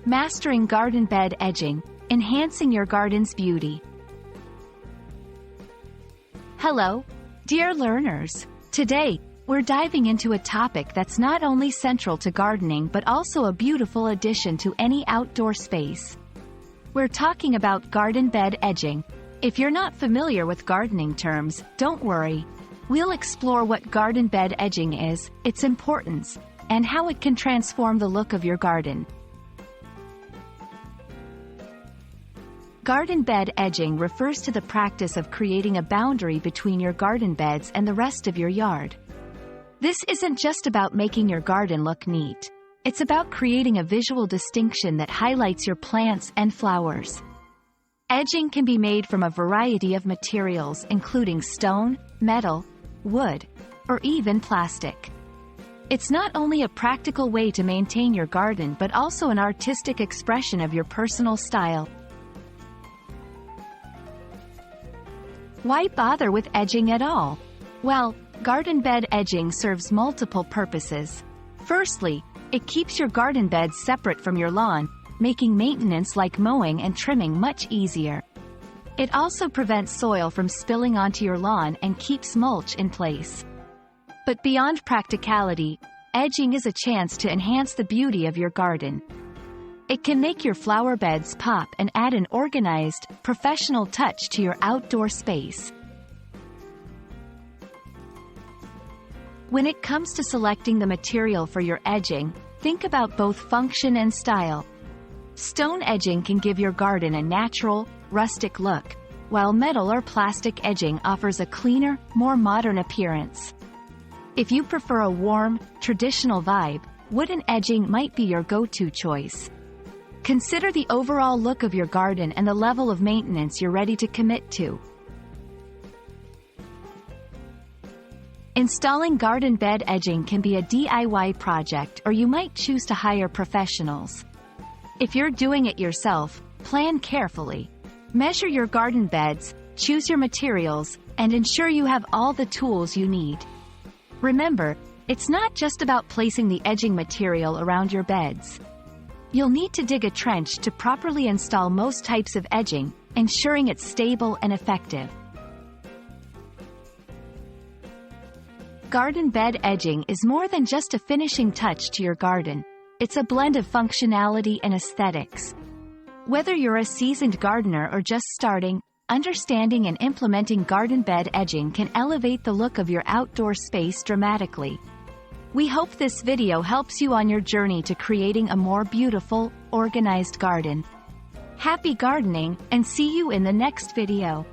Mastering garden bed edging, enhancing your garden's beauty. Hello, dear learners. Today, we're diving into a topic that's not only central to gardening but also a beautiful addition to any outdoor space. We're talking about garden bed edging. If you're not familiar with gardening terms, don't worry. We'll explore what garden bed edging is, its importance, and how it can transform the look of your garden. Garden bed edging refers to the practice of creating a boundary between your garden beds and the rest of your yard. This isn't just about making your garden look neat. It's about creating a visual distinction that highlights your plants and flowers. Edging can be made from a variety of materials, including stone, metal, wood, or even plastic. It's not only a practical way to maintain your garden but also an artistic expression of your personal style. Why bother with edging at all? Well, garden bed edging serves multiple purposes. Firstly, it keeps your garden beds separate from your lawn, making maintenance like mowing and trimming much easier. It also prevents soil from spilling onto your lawn and keeps mulch in place. But beyond practicality, edging is a chance to enhance the beauty of your garden. It can make your flower beds pop and add an organized, professional touch to your outdoor space. When it comes to selecting the material for your edging, think about both function and style. Stone edging can give your garden a natural, rustic look, while metal or plastic edging offers a cleaner, more modern appearance. If you prefer a warm, traditional vibe, wooden edging might be your go-to choice. Consider the overall look of your garden and the level of maintenance you're ready to commit to. Installing garden bed edging can be a DIY project, or you might choose to hire professionals. If you're doing it yourself, plan carefully. Measure your garden beds, choose your materials, and ensure you have all the tools you need. Remember, it's not just about placing the edging material around your beds. You'll need to dig a trench to properly install most types of edging, ensuring it's stable and effective. Garden bed edging is more than just a finishing touch to your garden. It's a blend of functionality and aesthetics. Whether you're a seasoned gardener or just starting, understanding and implementing garden bed edging can elevate the look of your outdoor space dramatically. We hope this video helps you on your journey to creating a more beautiful, organized garden. Happy gardening, and see you in the next video.